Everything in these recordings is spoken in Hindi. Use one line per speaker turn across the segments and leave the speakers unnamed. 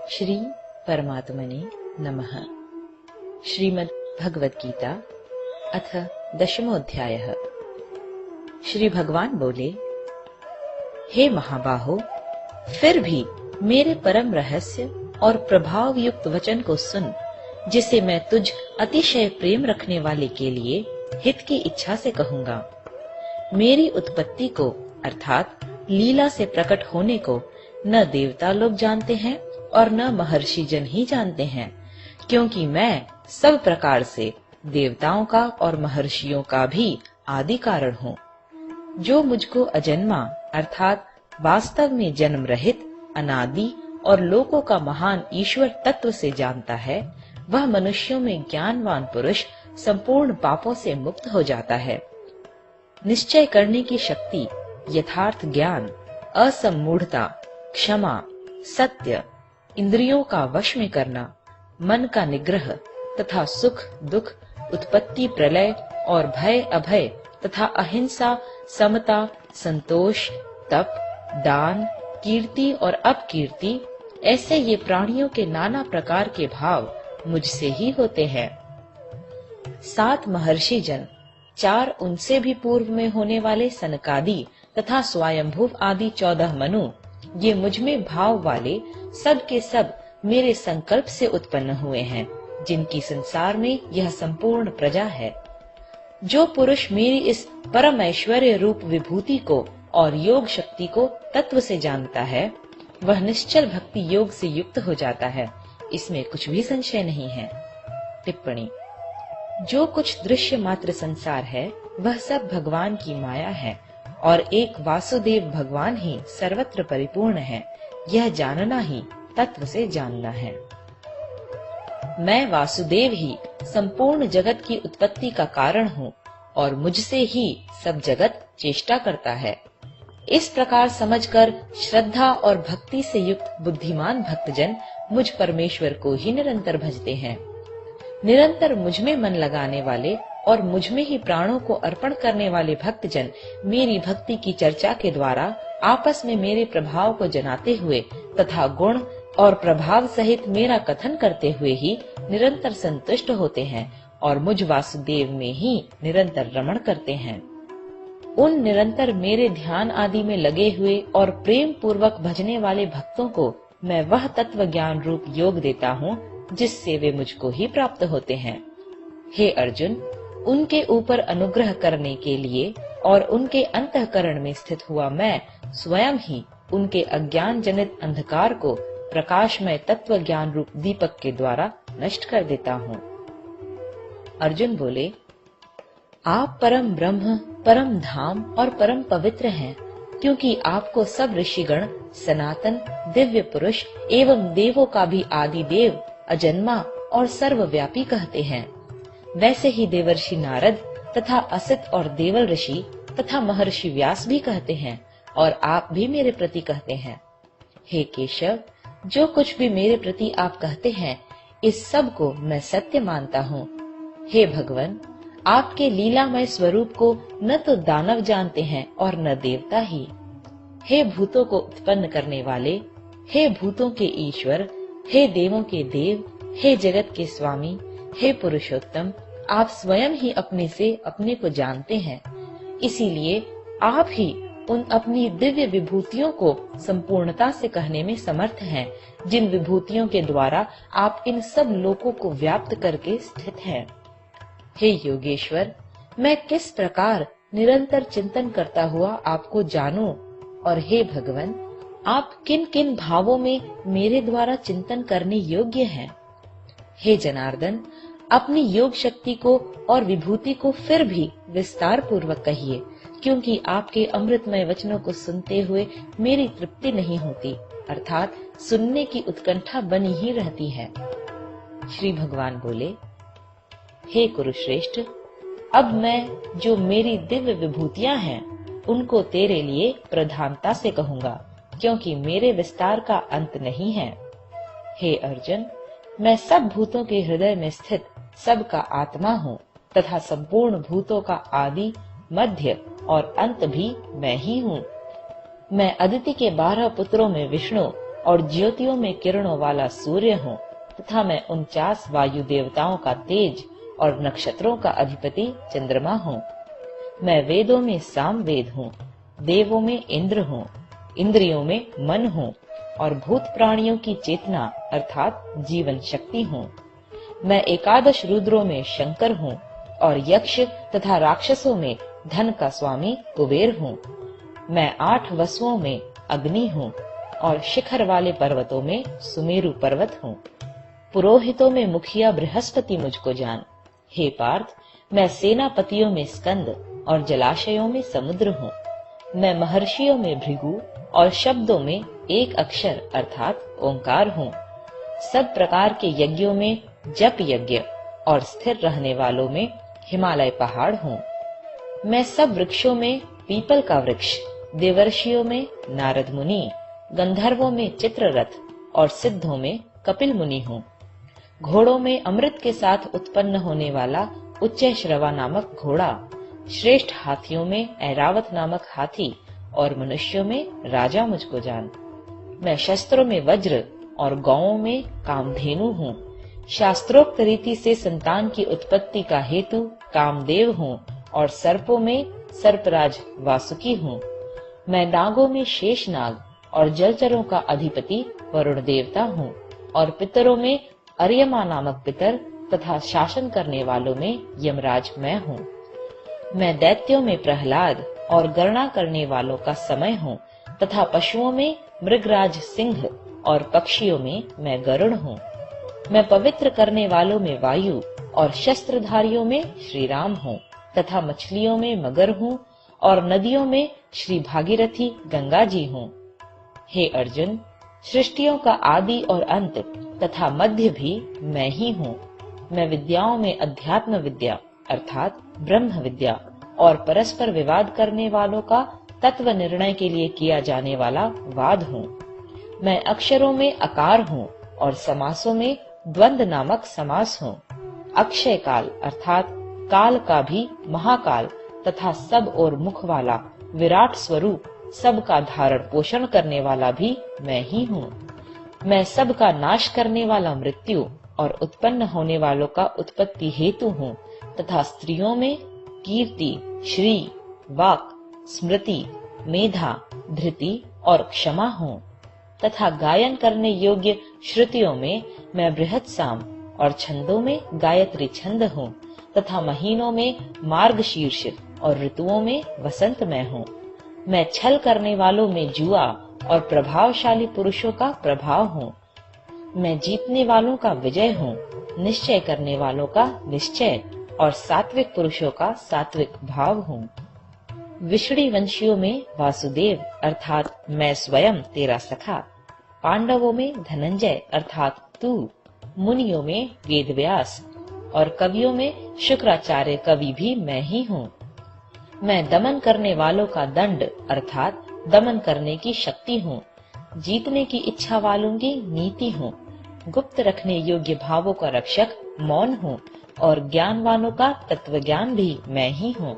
श्री परमात्मने नमः। श्रीमद् भगवद गीता अथ 10वां अध्याय। श्री भगवान बोले, हे महाबाहो, फिर भी मेरे परम रहस्य और प्रभाव युक्त वचन को सुन, जिसे मैं तुझ अतिशय प्रेम रखने वाले के लिए हित की इच्छा से कहूंगा। मेरी उत्पत्ति को अर्थात लीला से प्रकट होने को न देवता लोग जानते हैं और न महर्षि जन ही जानते हैं, क्योंकि मैं सब प्रकार से देवताओं का और महर्षियों का भी आदि कारण हूँ। जो मुझको अजन्मा अर्थात वास्तव में जन्म रहित, अनादि और लोकों का महान ईश्वर तत्व से जानता है, वह मनुष्यों में ज्ञानवान पुरुष संपूर्ण पापों से मुक्त हो जाता है। निश्चय करने की शक्ति, यथार्थ ज्ञान, असम्मूढ़ता, क्षमा, सत्य, इंद्रियों का वश में करना, मन का निग्रह तथा सुख दुख, उत्पत्ति प्रलय और भय अभय तथा अहिंसा, समता, संतोष, तप, दान, कीर्ति और अपकीर्ति, ऐसे ये प्राणियों के नाना प्रकार के भाव मुझसे ही होते हैं। 7 महर्षि जन, 4 उनसे भी पूर्व में होने वाले सनकादि तथा स्वयंभुव आदि 14 मनु, ये मुझ में भाव वाले सब के सब मेरे संकल्प से उत्पन्न हुए हैं, जिनकी संसार में यह संपूर्ण प्रजा है। जो पुरुष मेरी इस परम ऐश्वर्य रूप विभूति को और योग शक्ति को तत्व से जानता है, वह निश्चल भक्ति योग से युक्त हो जाता है, इसमें कुछ भी संशय नहीं है। टिप्पणी: जो कुछ दृश्य मात्र संसार है, वह सब भगवान की माया है और एक वासुदेव भगवान ही सर्वत्र परिपूर्ण है। यह जानना ही तत्व से जानना है। मैं वासुदेव ही संपूर्ण जगत की उत्पत्ति का कारण हूँ और मुझसे ही सब जगत चेष्टा करता है। इस प्रकार समझकर श्रद्धा और भक्ति से युक्त बुद्धिमान भक्तजन मुझ परमेश्वर को ही निरंतर भजते हैं। निरंतर मुझ में मन लगाने वाले और मुझ में ही प्राणों को अर्पण करने वाले भक्तजन मेरी भक्ति की चर्चा के द्वारा आपस में मेरे प्रभाव को जनाते हुए तथा गुण और प्रभाव सहित मेरा कथन करते हुए ही निरंतर संतुष्ट होते हैं और मुझ वासुदेव में ही निरंतर रमण करते हैं। उन निरंतर मेरे ध्यान आदि में लगे हुए और प्रेम पूर्वक भजने वाले भक्तों को मैं वह तत्व ज्ञान रूप योग देता हूँ, जिससे वे मुझको ही प्राप्त होते हैं। हे अर्जुन, उनके ऊपर अनुग्रह करने के लिए और उनके अंतःकरण में स्थित हुआ मैं स्वयं ही उनके अज्ञान जनित अंधकार को प्रकाशमय तत्व ज्ञान रूप दीपक के द्वारा नष्ट कर देता हूँ। अर्जुन बोले, आप परम ब्रह्म, परम धाम और परम पवित्र हैं, क्योंकि आपको सब ऋषिगण सनातन, दिव्य पुरुष एवं देवों का भी आदि देव, अजन्मा और सर्वव्यापी कहते हैं। वैसे ही देवर्षि नारद तथा असित और देवल ऋषि तथा महर्षि व्यास भी कहते हैं और आप भी मेरे प्रति कहते हैं। हे केशव, जो कुछ भी मेरे प्रति आप कहते हैं, इस सब को मैं सत्य मानता हूँ। हे भगवान, आपके लीलामय स्वरूप को न तो दानव जानते हैं और न देवता ही। हे भूतों को उत्पन्न करने वाले, हे भूतों के ईश्वर, हे देवों के देव, हे जगत के स्वामी, हे पुरुषोत्तम, आप स्वयं ही अपने से अपने को जानते हैं। इसीलिए आप ही उन अपनी दिव्य विभूतियों को संपूर्णता से कहने में समर्थ हैं, जिन विभूतियों के द्वारा आप इन सब लोकों को व्याप्त करके स्थित हैं। हे योगेश्वर, मैं किस प्रकार निरंतर चिंतन करता हुआ आपको जानूं, और हे भगवान, आप किन किन भावों में मेरे द्वारा चिंतन करने योग्य हैं। हे जनार्दन, अपनी योग शक्ति को और विभूति को फिर भी विस्तार पूर्वक कहिए, क्योंकि आपके अमृतमय वचनों को सुनते हुए मेरी तृप्ति नहीं होती, अर्थात सुनने की उत्कंठा बनी ही रहती है। श्री भगवान बोले, हे कुरुश्रेष्ठ, अब मैं जो मेरी दिव्य विभूतियां हैं, उनको तेरे लिए प्रधानता से कहूंगा, क्योंकि मेरे विस्तार का अंत नहीं है। हे अर्जुन, मैं सब भूतों के हृदय में स्थित सबका आत्मा हूँ तथा संपूर्ण भूतों का आदि, मध्य और अंत भी मैं ही हूँ। मैं अदिति के 12 पुत्रों में विष्णु और ज्योतियों में किरणों वाला सूर्य हूँ, तथा मैं 49 वायु देवताओं का तेज और नक्षत्रों का अधिपति चंद्रमा हूँ। मैं वेदों में साम वेद हूँ, देवों में इंद्र हूँ, इंद्रियों में मन हूँ और भूत प्राणियों की चेतना अर्थात जीवन शक्ति हूँ। मैं 11 रुद्रों में शंकर हूँ और यक्ष तथा राक्षसों में धन का स्वामी कुबेर हूँ। मैं 8 वसुओं में अग्नि हूँ और शिखर वाले पर्वतों में सुमेरु पर्वत हूँ। पुरोहितों में मुखिया बृहस्पति मुझको जान। हे पार्थ, मैं सेनापतियों में स्कंद और जलाशयों में समुद्र हूँ। मैं महर्षियों में भृगु और शब्दों में एक अक्षर अर्थात ओंकार हूँ। सब प्रकार के यज्ञों में जप यज्ञ और स्थिर रहने वालों में हिमालय पहाड़ हूँ। मैं सब वृक्षों में पीपल का वृक्ष, देवर्षियों में नारद मुनि, गंधर्वों में चित्ररथ और सिद्धों में कपिल मुनि हूँ। घोड़ों में अमृत के साथ उत्पन्न होने वाला उच्चैश्रवा नामक घोड़ा, श्रेष्ठ हाथियों में ऐरावत नामक हाथी और मनुष्यों में राजा मुझको जान। मैं शस्त्रों में वज्र और गौओं में कामधेनु हूँ। शास्त्रोक्त रीति से संतान की उत्पत्ति का हेतु कामदेव हूँ और सर्पों में सर्पराज वासुकी हूँ। मैं नागों में शेषनाग और जलचरों का अधिपति वरुण देवता हूँ और पितरों में अर्यमा नामक पितर तथा शासन करने वालों में यमराज मैं हूँ। मैं दैत्यों में प्रहलाद और गणना करने वालों का समय हूँ तथा पशुओं में मृगराज सिंह और पक्षियों में मैं गरुड़ हूँ। मैं पवित्र करने वालों में वायु और शस्त्रधारियों में श्री राम हूँ तथा मछलियों में मगर हूँ और नदियों में श्री भागीरथी गंगा जी हूँ। हे अर्जुन, सृष्टियों का आदि और अंत तथा मध्य भी मैं ही हूँ। मैं विद्याओं में अध्यात्म विद्या अर्थात ब्रह्म विद्या और परस्पर विवाद करने वालों का तत्व निर्णय के लिए किया जाने वाला वाद हूँ। मैं अक्षरों में अकार हूँ और समासों में द्वंद नामक समास हूँ। अक्षय काल अर्थात काल का भी महाकाल तथा सब और मुख वाला विराट स्वरूप सब का धारण पोषण करने वाला भी मैं ही हूँ। मैं सब का नाश करने वाला मृत्यु और उत्पन्न होने वालों का उत्पत्ति हेतु हूँ तथा स्त्रियों में कीर्ति, श्री, वाक, स्मृति, मेधा, धृति और क्षमा हूँ तथा गायन करने योग्य श्रुतियों में मैं बृहत साम और छंदों में गायत्री छंद हूँ तथा महीनों में मार्गशीर्ष और ऋतुओं में वसंत मैं हूँ। मैं छल करने वालों में जुआ और प्रभावशाली पुरुषों का प्रभाव हूँ। मैं जीतने वालों का विजय हूँ, निश्चय करने वालों का निश्चय और सात्विक पुरुषों का सात्विक भाव हूँ। विषणी वंशियों में वासुदेव अर्थात मैं स्वयं तेरा सखा, पांडवों में धनंजय अर्थात तू, मुनियों में वेदव्यास और कवियों में शुक्राचार्य कवि भी मैं ही हूँ। मैं दमन करने वालों का दंड अर्थात दमन करने की शक्ति हूँ, जीतने की इच्छा वालों की नीति हूँ, गुप्त रखने योग्य भावों का रक्षक मौन हूँ और ज्ञानवानों का तत्व ज्ञान भी मैं ही हूँ।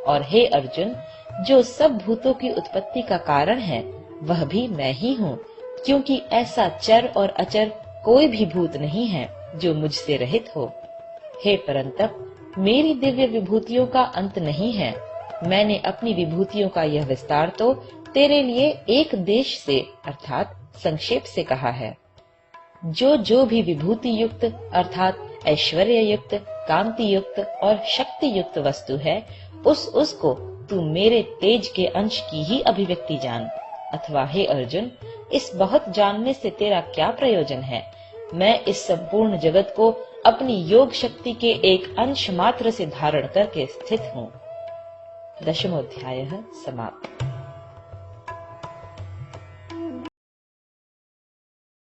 और हे अर्जुन, जो सब भूतों की उत्पत्ति का कारण है वह भी मैं ही हूँ, क्योंकि ऐसा चर और अचर कोई भी भूत नहीं है जो मुझसे रहित हो। हे परंतप, मेरी दिव्य विभूतियों का अंत नहीं है। मैंने अपनी विभूतियों का यह विस्तार तो तेरे लिए एक देश से अर्थात संक्षेप से कहा है। जो भी विभूति युक्त अर्थात ऐश्वर्य युक्त, कांति युक्त और शक्ति युक्त वस्तु है, उसको तू मेरे तेज के अंश की ही अभिव्यक्ति जान। अथवा हे अर्जुन, इस बहुत जानने से तेरा क्या प्रयोजन है? मैं इस संपूर्ण जगत को अपनी योग शक्ति के एक अंश मात्र से धारण करके स्थित हूँ। 10वां अध्याय समाप्त।